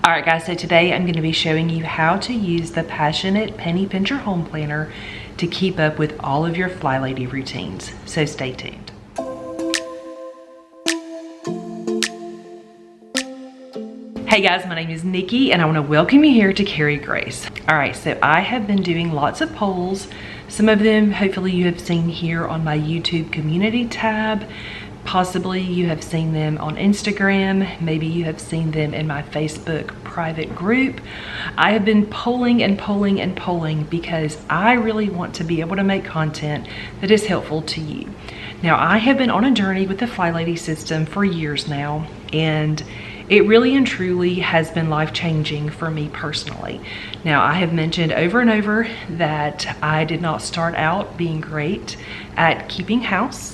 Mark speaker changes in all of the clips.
Speaker 1: Alright guys, so today I'm going to be showing you how to use the Passsionate Penny Pincher Home Planner to keep up with all of your Flylady routines. So stay tuned. Hey guys, my name is Nikki and I want to welcome you here to Carry Grace. Alright, so I have been doing lots of polls. Some of them hopefully you have seen here on my YouTube community tab. Possibly you have seen them on Instagram. Maybe you have seen them in my Facebook private group. I have been polling and polling and polling because I really want to be able to make content that is helpful to you. Now, I have been on a journey with the Flylady system for years now, and it really and truly has been life-changing for me personally. Now, I have mentioned over and over that I did not start out being great at keeping house,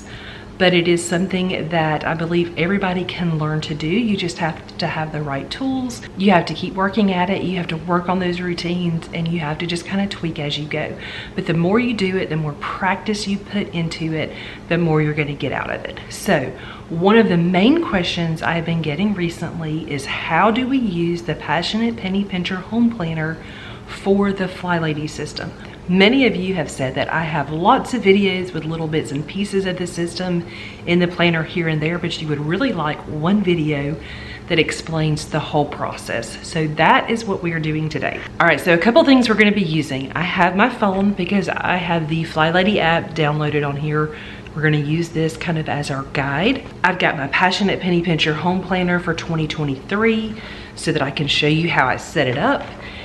Speaker 1: but it is something that I believe everybody can learn to do. You just have to have the right tools. You have to keep working at it. You have to work on those routines, and you have to just kind of tweak as you go. But the more you do it, the more practice you put into it, the more you're going to get out of it. So one of the main questions I have been getting recently is, how do we use the Passsionate Penny Pincher Home Planner for the Flylady system? Many of you have said that I have lots of videos with little bits and pieces of the system in the planner here and there, but you would really like one video that explains the whole process. So that is what we are doing today. All right, so a couple things we're going to be using. I have my phone because I have the Flylady app downloaded on here. We're going to use this kind of as our guide. I've got my Passsionate Penny Pincher Home Planner for 2023 so that I can show you how I set it up.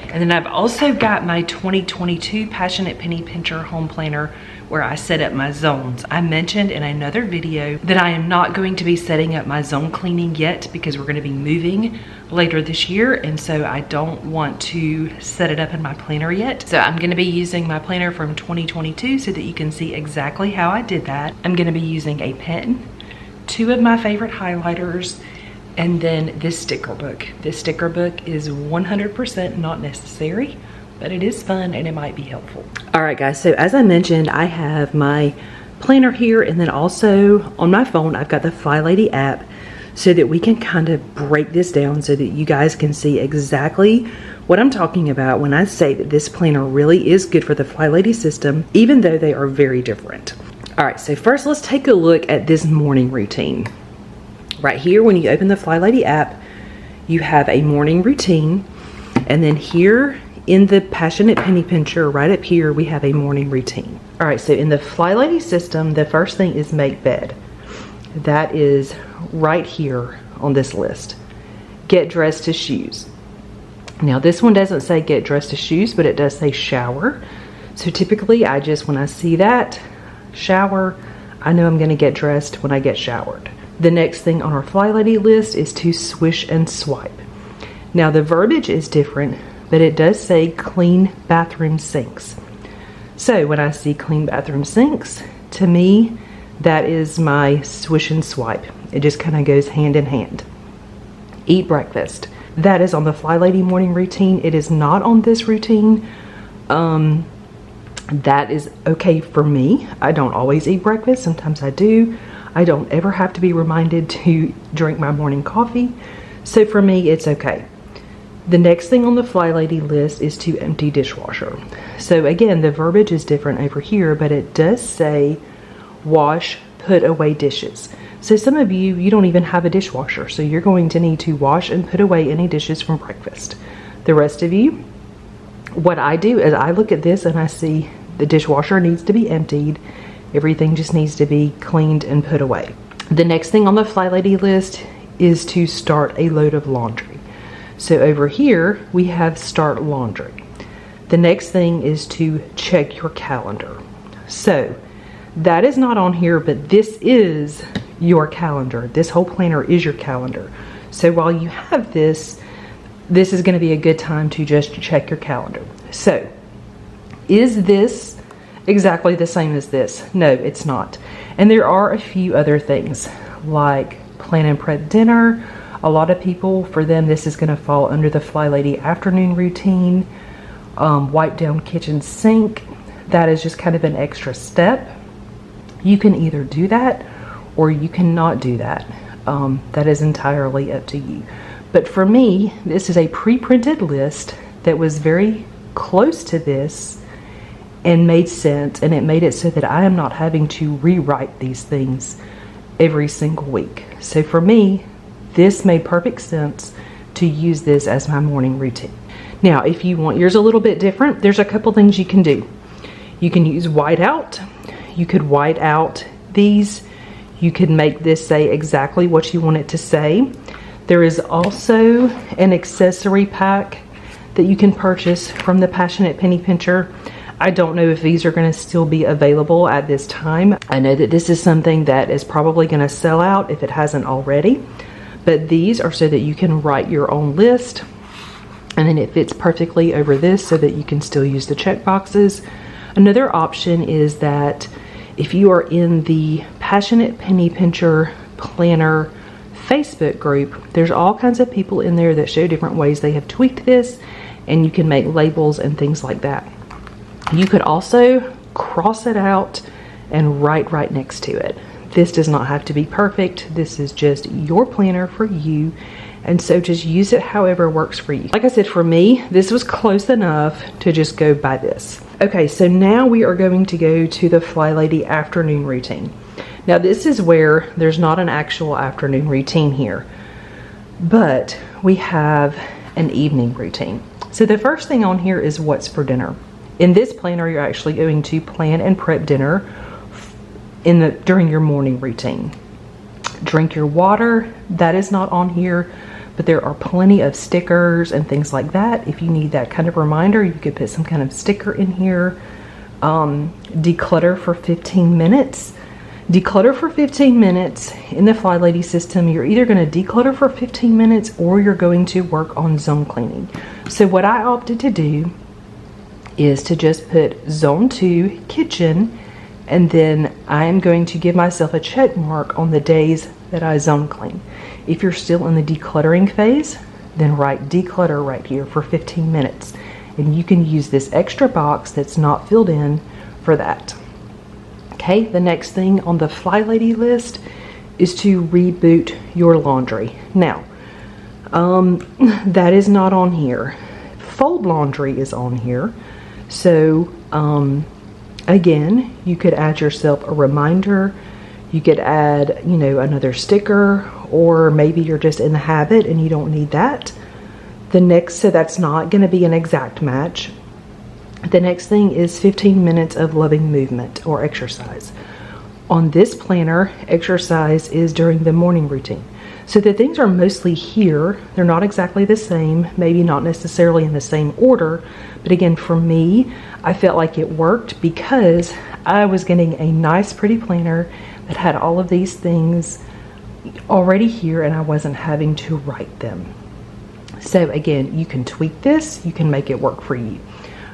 Speaker 1: And then I've also got my 2022 Passsionate Penny Pincher Home Planner where I set up my zones. I mentioned in another video that I am not going to be setting up my zone cleaning yet because we're going to be moving later this year, and so I don't want to set it up in my planner yet. So I'm going to be using my planner from 2022 so that you can see exactly how I did that. I'm going to be using a pen, two of my favorite highlighters, and then this sticker book. This sticker book is 100% not necessary, but it is fun and it might be helpful. All right guys, so as I mentioned, I have my planner here, and then also on my phone, I've got the Flylady app so that we can kind of break this down so that you guys can see exactly what I'm talking about when I say that this planner really is good for the Flylady system, even though they are very different. All right, so first let's take a look at this morning routine. Right here, when you open the Flylady app, you have a morning routine, and then here in the Passsionate Penny Pincher, right up here, we have a morning routine. All right, so in the Flylady system, the first thing is make bed. That is right here on this list. Get dressed to shoes. Now this one doesn't say get dressed to shoes, but it does say shower. So typically when I see that, shower, I know I'm gonna get dressed when I get showered. The next thing on our Flylady list is to swish and swipe. Now the verbiage is different, but it does say clean bathroom sinks. So when I see clean bathroom sinks, to me, that is my swish and swipe. It just kind of goes hand in hand. Eat breakfast. That is on the Flylady morning routine. It is not on this routine. That is okay for me. I don't always eat breakfast. Sometimes I do. I don't ever have to be reminded to drink my morning coffee. So for me, it's okay. The next thing on the Flylady list is to empty dishwasher. So again, the verbiage is different over here, but it does say wash, put away dishes. So some of you don't even have a dishwasher, so you're going to need to wash and put away any dishes from breakfast. The rest of you, what I do is I look at this and I see the dishwasher needs to be emptied. Everything just needs to be cleaned and put away. The next thing on the Flylady list is to start a load of laundry. So over here, we have start laundry. The next thing is to check your calendar. So that is not on here, but this is your calendar. This whole planner is your calendar. So while you have this is going to be a good time to just check your calendar. So is this exactly the same as this? No, it's not. And there are a few other things like plan and prep dinner. A lot of people, for them, this is going to fall under the Flylady afternoon routine. Wipe down kitchen sink. That is just kind of an extra step. You can either do that or you cannot do that. That is entirely up to you. But for me, this is a pre-printed list that was very close to this and made sense, and it made it so that I am not having to rewrite these things every single week. So for me, this made perfect sense to use this as my morning routine. Now, if you want yours a little bit different, there's a couple things you can do. You can use whiteout. You could white out these. You could make this say exactly what you want it to say. There is also an accessory pack that you can purchase from the Passsionate Penny Pincher. I don't know if these are going to still be available at this time. I know that this is something that is probably going to sell out if it hasn't already. But these are so that you can write your own list, and then it fits perfectly over this so that you can still use the check boxes. Another option is that if you are in the Passsionate Penny Pincher Planner Facebook group, there's all kinds of people in there that show different ways they have tweaked this, and you can make labels and things like that. You could also cross it out and write right next to it. This does not have to be perfect. This is just your planner for you. And so just use it however works for you. Like I said, for me, this was close enough to just go by this. Okay, so now we are going to go to the Flylady afternoon routine. Now this is where there's not an actual afternoon routine here, but we have an evening routine. So the first thing on here is what's for dinner. In this planner, you're actually going to plan and prep dinner during your morning routine. Drink your water, that is not on here, but there are plenty of stickers and things like that. If you need that kind of reminder, you could put some kind of sticker in here. Declutter for 15 minutes. Declutter for 15 minutes in the Flylady system. You're either going to declutter for 15 minutes or you're going to work on zone cleaning. So what I opted to do is to just put zone 2 kitchen, and then I am going to give myself a check mark on the days that I zone clean. If you're still in the decluttering phase, then write declutter right here for 15 minutes. And you can use this extra box that's not filled in for that. Okay, the next thing on the Flylady list is to reboot your laundry. Now, that is not on here. Fold laundry is on here. So, again, you could add yourself a reminder. You could add, you know, another sticker, or maybe you're just in the habit and you don't need that. So that's not going to be an exact match. The next thing is 15 minutes of loving movement or exercise. On this planner, exercise is during the morning routine. So the things are mostly here. They're not exactly the same, maybe not necessarily in the same order. But again, for me, I felt like it worked because I was getting a nice, pretty planner that had all of these things already here and I wasn't having to write them. So again, you can tweak this, you can make it work for you.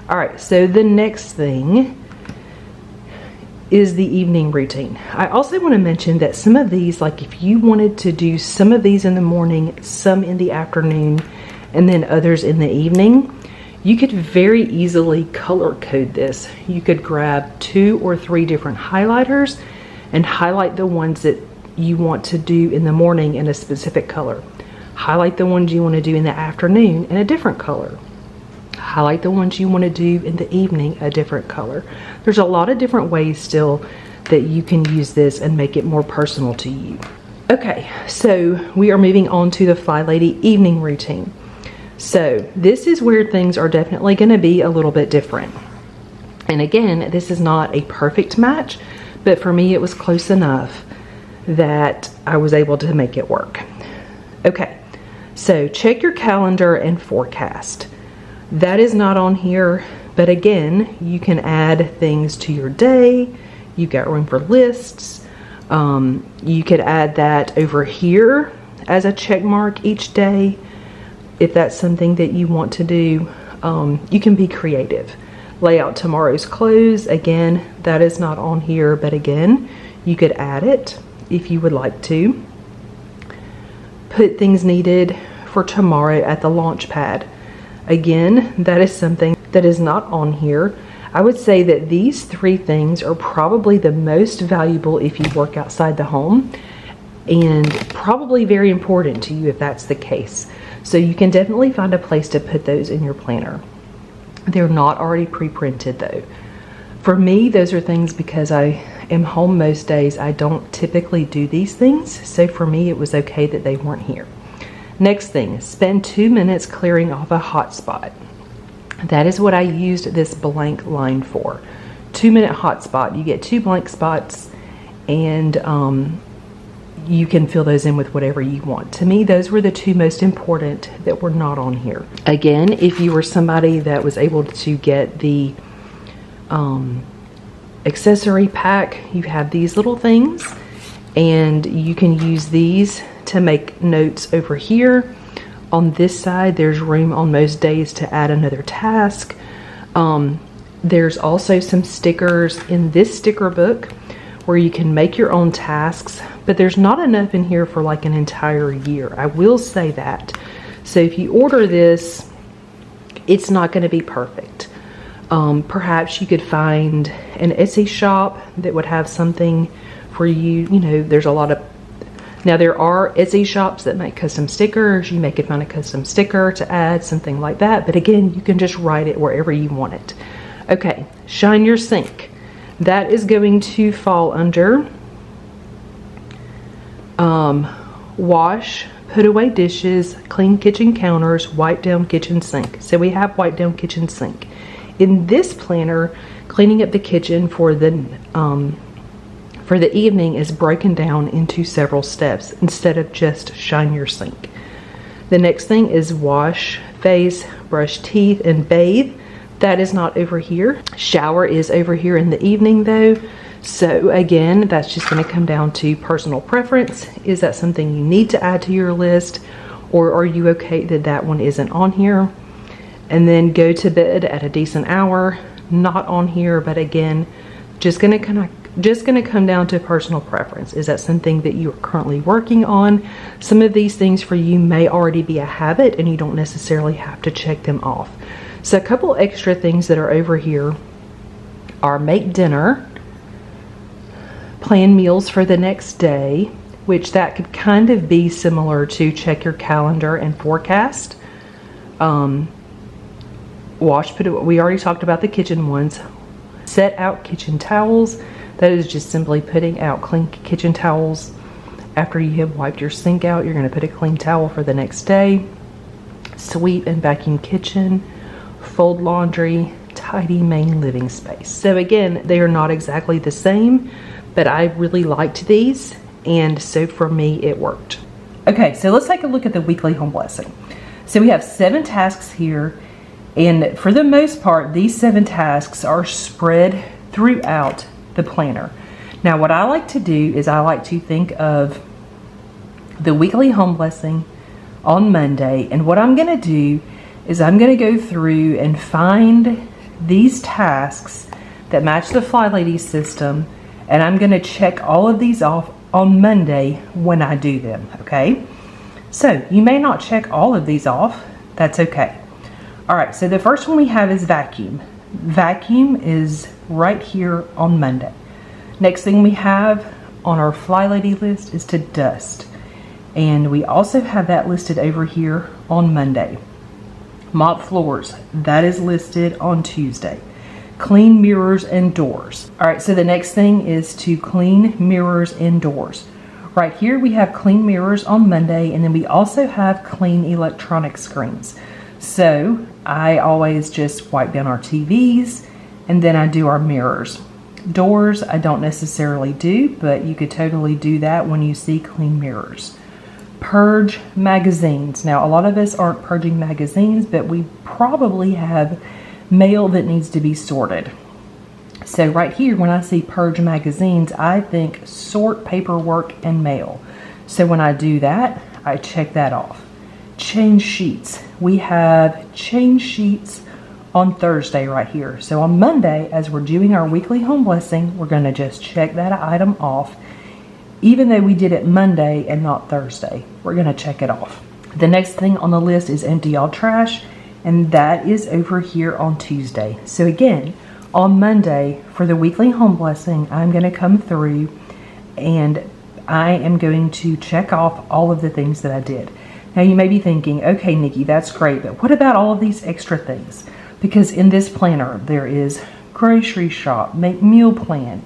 Speaker 1: All right, so the next thing is the evening routine. I also want to mention that some of these, like if you wanted to do some of these in the morning, some in the afternoon, and then others in the evening, you could very easily color code this. You could grab 2 or 3 different highlighters and highlight the ones that you want to do in the morning in a specific color. Highlight the ones you want to do in the afternoon in a different color. Highlight the ones you want to do in the evening a different color. There's a lot of different ways still that you can use this and make it more personal to you. Okay, so we are moving on to the Flylady evening routine. So this is where things are definitely going to be a little bit different. And again, this is not a perfect match, but for me it was close enough that I was able to make it work. Okay, so check your calendar and forecast. That is not on here, but again, you can add things to your day. You've got room for lists. You could add that over here as a check mark each day. If that's something that you want to do, you can be creative. Lay out tomorrow's clothes. Again, that is not on here, but again, you could add it if you would like to. Put things needed for tomorrow at the launch pad. Again, that is something that is not on here. I would say that these 3 things are probably the most valuable if you work outside the home, and probably very important to you if that's the case. So you can definitely find a place to put those in your planner. They're not already pre-printed though. For me, those are things because I am home most days. I don't typically do these things. So for me, it was okay that they weren't here. Next thing, spend 2 minutes clearing off a hotspot. That is what I used this blank line for. 2-minute hotspot. You get 2 blank spots, and you can fill those in with whatever you want. To me, those were the 2 most important that were not on here. Again, if you were somebody that was able to get the accessory pack, you have these little things, and you can use these to make notes over here. On this side, there's room on most days to add another task. There's also some stickers in this sticker book where you can make your own tasks, but there's not enough in here for like an entire year. I will say that. So if you order this, it's not going to be perfect. Perhaps you could find an Etsy shop that would have something for you. You know, there's a lot of, now there are Etsy shops that make custom stickers. You may could find a custom sticker to add, something like that. But again, you can just write it wherever you want it. Okay, shine your sink. That is going to fall under wash, put away dishes, clean kitchen counters, wipe down kitchen sink. So we have wipe down kitchen sink. In this planner, cleaning up the kitchen for the evening is broken down into several steps instead of just shine your sink. The next thing is wash face, brush teeth, and bathe. That is not over here. Shower is over here in the evening though. So again, that's just going to come down to personal preference. Is that something you need to add to your list, or are you okay that that one isn't on here? And then go to bed at a decent hour, not on here, but again, just gonna come down to personal preference. Is that something that you are currently working on? Some of these things for you may already be a habit and you don't necessarily have to check them off. So a couple extra things that are over here are make dinner, plan meals for the next day, which that could kind of be similar to check your calendar and forecast. Wash, we already talked about the kitchen ones. Set out kitchen towels. That is just simply putting out clean kitchen towels. After you have wiped your sink out, you're going to put a clean towel for the next day. Sweep and vacuum kitchen. Fold laundry. Tidy main living space. So again, they are not exactly the same, but I really liked these, and so for me it worked. Okay, so let's take a look at the weekly home blessing. So we have 7 tasks here, and for the most part, these 7 tasks are spread throughout the planner. Now, what I like to do is I like to think of the weekly home blessing on Monday, and what I'm going to do is I'm going to go through and find these tasks that match the Flylady system, and I'm going to check all of these off on Monday when I do them, okay? So you may not check all of these off. That's okay. All right, so the first one we have is vacuum. Vacuum is right here on Monday. Next thing we have on our Flylady list is to dust. And we also have that listed over here on Monday. Mop floors, that is listed on Tuesday. Clean mirrors and doors. All right, so the next thing is to clean mirrors and doors. Right here we have clean mirrors on Monday, and then we also have clean electronic screens. So I always just wipe down our TVs, and then I do our mirrors. Doors I don't necessarily do, but you could totally do that when you see clean mirrors. Purge magazines. Now a lot of us aren't purging magazines, but we probably have mail that needs to be sorted. So right here, when I see purge magazines, I think sort paperwork and mail. So when I do that, I check that off. Change sheets. We have change sheets on Thursday right here. So on Monday, as we're doing our weekly home blessing, we're going to just check that item off. Even though we did it Monday and not Thursday, we're going to check it off. The next thing on the list is empty all trash, and that is over here on Tuesday. So again, on Monday for the weekly home blessing, I'm going to come through and I am going to check off all of the things that I did. Now you may be thinking, okay, Nikki, that's great, but what about all of these extra things? Because in this planner, there is grocery shop, make meal plan,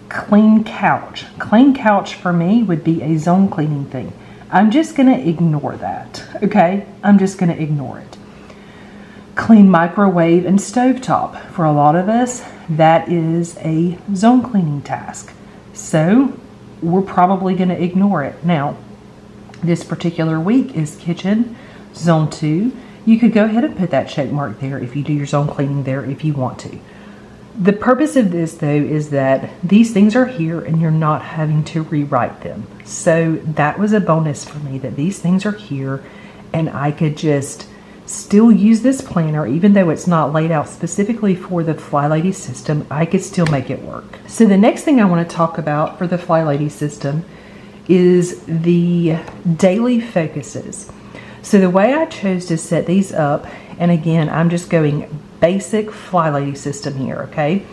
Speaker 1: clean couch. Clean couch for me would be a zone cleaning thing. I'm just gonna ignore that, okay? I'm just gonna ignore it. Clean microwave and stovetop. For a lot of us, that is a zone cleaning task. So we're probably gonna ignore it. Now, this particular week is kitchen, zone 2. You could go ahead and put that check mark there if you do your zone cleaning there if you want to. The purpose of this though is that these things are here and you're not having to rewrite them. So that was a bonus for me, that these things are here and I could just still use this planner. Even though it's not laid out specifically for the Flylady system, I could still make it work. So the next thing I want to talk about for the Flylady system is the daily focuses. So the way I chose to set these up, and again, I'm just going basic Flylady system here, okay?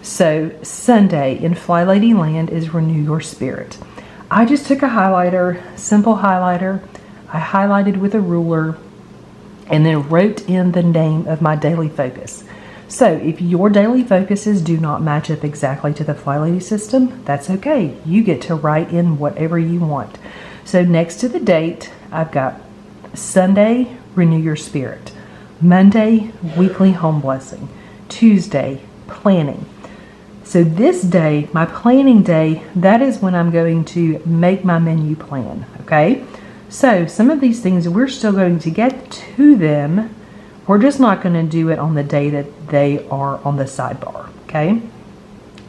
Speaker 1: So Sunday in Flylady land is renew your spirit. I just took a highlighter, simple highlighter. I highlighted with a ruler and then wrote in the name of my daily focus. So if your daily focuses do not match up exactly to the Flylady system, that's okay. You get to write in whatever you want. So next to the date, I've got Sunday, renew your spirit. Monday, weekly home blessing. Tuesday, planning. So this day, my planning day, that is when I'm going to make my menu plan, okay? So some of these things, we're still going to get to them. We're just not going to do it on the day that they are on the sidebar, okay?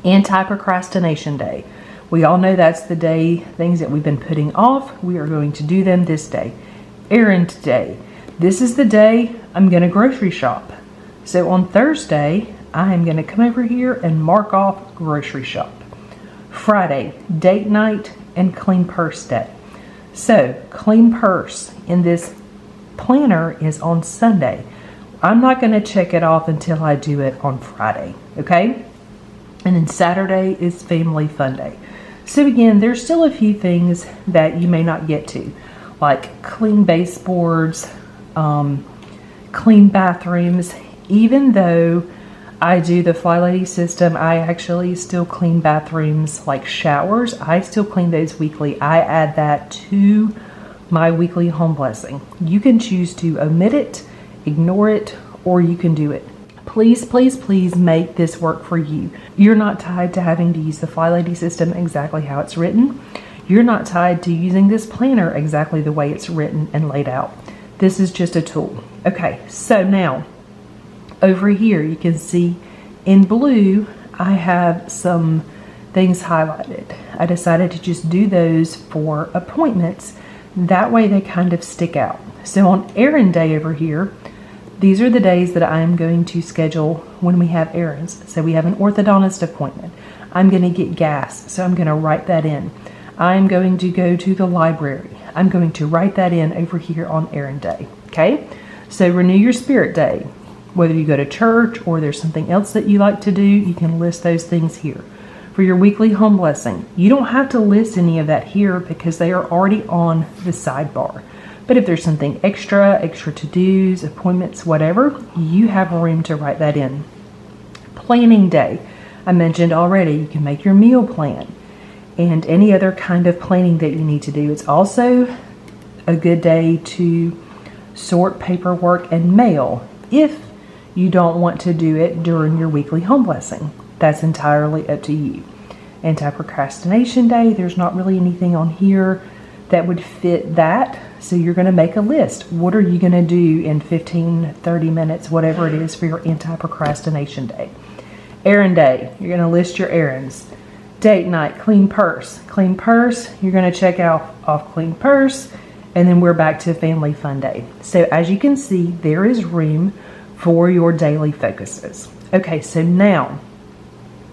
Speaker 1: Anti-procrastination day. We all know that's the day, things that we've been putting off, we are going to do them this day. Errand day. This is the day I'm going to grocery shop. So on Thursday, I am going to come over here and mark off grocery shop. Friday, date night and clean purse day. So clean purse in this planner is on Sunday. I'm not going to check it off until I do it on Friday, okay? And then Saturday is family fun day. So again, there's still a few things that you may not get to, like clean baseboards, clean bathrooms. Even though I do the Flylady system, I actually still clean bathrooms, like showers. I still clean those weekly. I add that to my weekly home blessing. You can choose to omit it, ignore it, or you can do it. Please, please, please make this work for you. You're not tied to having to use the Flylady system exactly how it's written. You're not tied to using this planner exactly the way it's written and laid out. This is just a tool. Okay, so now over here you can see in blue I have some things highlighted. I decided to just do those for appointments. That way they kind of stick out. So on errand day over here, these are the days that I am going to schedule when we have errands. So we have an orthodontist appointment. I'm going to get gas, so I'm going to write that in. I'm going to go to the library. I'm going to write that in over here on errand day, okay? So renew your spirit day. Whether you go to church or there's something else that you like to do, you can list those things here. For your weekly home blessing, you don't have to list any of that here because they are already on the sidebar. But if there's something extra to-dos, appointments, whatever, you have room to write that in. Planning day. I mentioned already, you can make your meal plan and any other kind of planning that you need to do. It's also a good day to sort paperwork and mail if you don't want to do it during your weekly home blessing. That's entirely up to you. Anti-procrastination day, there's not really anything on here that would fit that. So you're going to make a list. What are you going to do in 15, 30 minutes, whatever it is for your anti-procrastination day? Errand day, you're going to list your errands. Date night, clean purse. Clean purse, you're going to check off clean purse, and then we're back to family fun day. So as you can see, there is room for your daily focuses. Okay, so now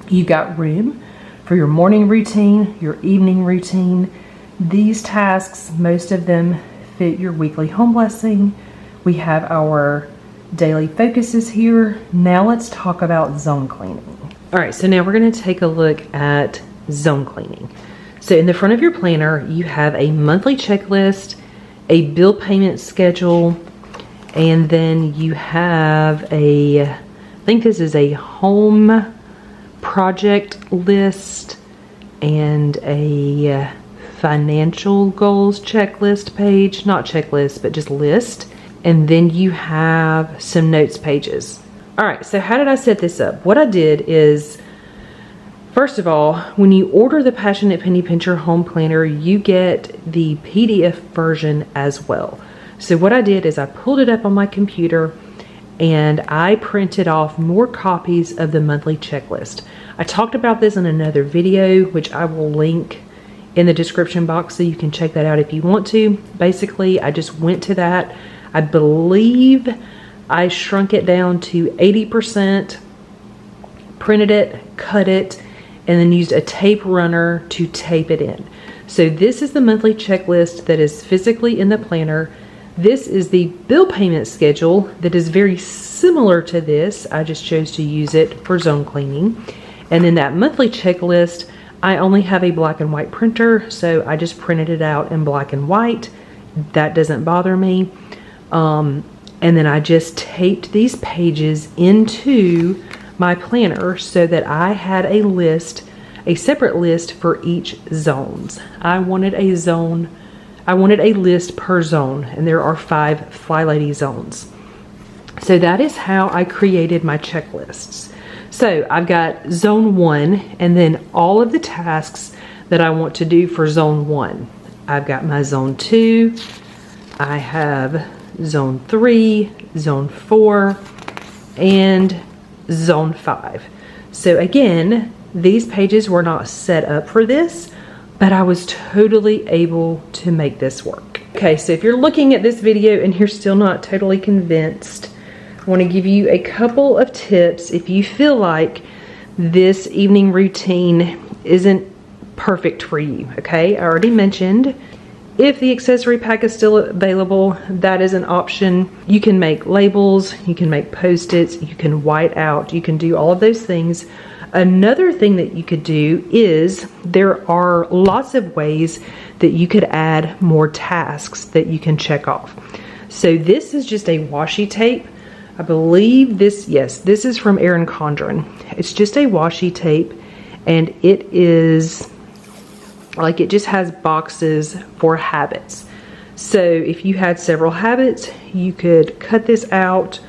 Speaker 1: you've got room for your morning routine, your evening routine. These tasks, most of them fit your weekly home blessing. We have our daily focuses here. Now let's talk about zone cleaning. All right, so now we're going to take a look at zone cleaning. So in the front of your planner, you have a monthly checklist a bill payment schedule, and then you have I think this is a home project list and a financial goals checklist page, not checklist, but just list. And then you have some notes pages. All right, so how did I set this up? What I did is, first of all, when you order the Passionate Penny Pincher Home Planner, you get the PDF version as well. So what I did is I pulled it up on my computer and I printed off more copies of the monthly checklist. I talked about this in another video, which I will link in the description box so you can check that out if you want to. Basically, I just went to that. I believe I shrunk it down to 80%, printed it, cut it, and then used a tape runner to tape it in. So this is the monthly checklist that is physically in the planner. This is the bill payment schedule that is very similar to this. I just chose to use it for zone cleaning. And then that monthly checklist, I only have a black and white printer, so I just printed it out in black and white. That doesn't bother me. And then I just taped these pages into my planner so that I had a list, a separate list for each zones. I wanted a list per zone, and there are 5 Flylady zones. So that is how I created my checklists. So I've got zone 1 and then all of the tasks that I want to do for zone 1. I've got my zone 2, I have zone 3, zone 4, and zone 5. So again, these pages were not set up for this, but I was totally able to make this work. Okay, so if you're looking at this video and you're still not totally convinced, I want to give you a couple of tips if you feel like this evening routine isn't perfect for you. Okay, I already mentioned if the accessory pack is still available, that is an option. You can make labels, you can make post-its, you can white out, you can do all of those things. Another thing that you could do is there are lots of ways that you could add more tasks that you can check off. So this is just a washi tape. I believe this, yes, this is from Erin Condren. It's just a washi tape, and it is like, it just has boxes for habits. So if you had several habits, you could cut this out,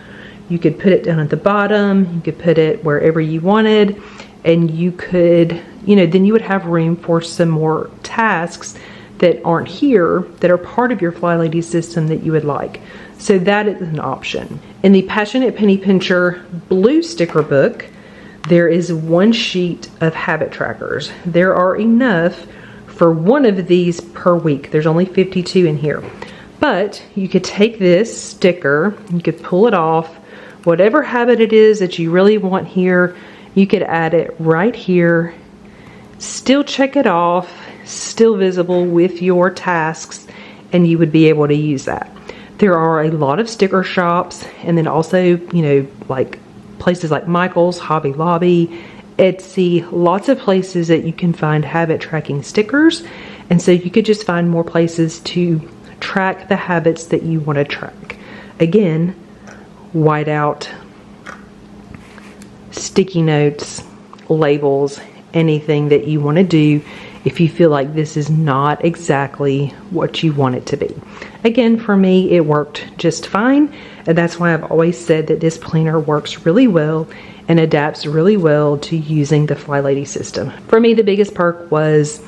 Speaker 1: you could put it down at the bottom, you could put it wherever you wanted, and you could, you know, then you would have room for some more tasks that aren't here, that are part of your Flylady system that you would like. So that is an option. In the Passionate Penny Pincher blue sticker book, there is 1 sheet of habit trackers. There are enough for 1 of these per week. There's only 52 in here. But you could take this sticker, you could pull it off, whatever habit it is that you really want here, you could add it right here, still check it off, still visible with your tasks, and you would be able to use that. There are a lot of sticker shops, and then also, you know, like places like Michael's, Hobby Lobby, Etsy, lots of places that you can find habit tracking stickers. And so you could just find more places to track the habits that you want to track. Again, white out, sticky notes, labels, anything that you want to do if you feel like this is not exactly what you want it to be. Again, for me, it worked just fine, and that's why I've always said that this planner works really well and adapts really well to using the Flylady system. For me, the biggest perk was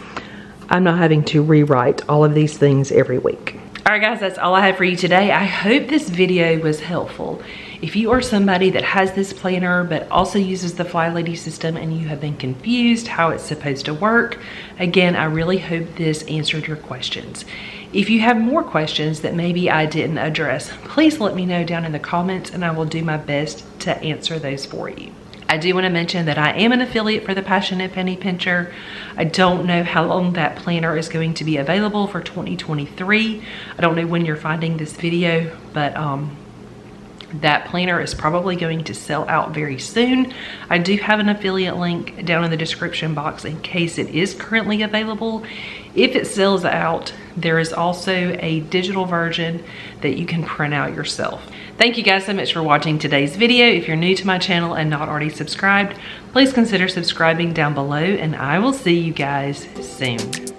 Speaker 1: I'm not having to rewrite all of these things every week. All right, guys, that's all I have for you today. I hope this video was helpful. If you are somebody that has this planner but also uses the Flylady system and you have been confused how it's supposed to work, again, I really hope this answered your questions. If you have more questions that maybe I didn't address, please let me know down in the comments and I will do my best to answer those for you. I do want to mention that I am an affiliate for the Passionate Penny Pincher. I don't know how long that planner is going to be available for 2023. I don't know when you're finding this video, but that planner is probably going to sell out very soon. I do have an affiliate link down in the description box in case it is currently available. If it sells out, there is also a digital version that you can print out yourself. Thank you guys so much for watching today's video. If you're new to my channel and not already subscribed, please consider subscribing down below, and I will see you guys soon.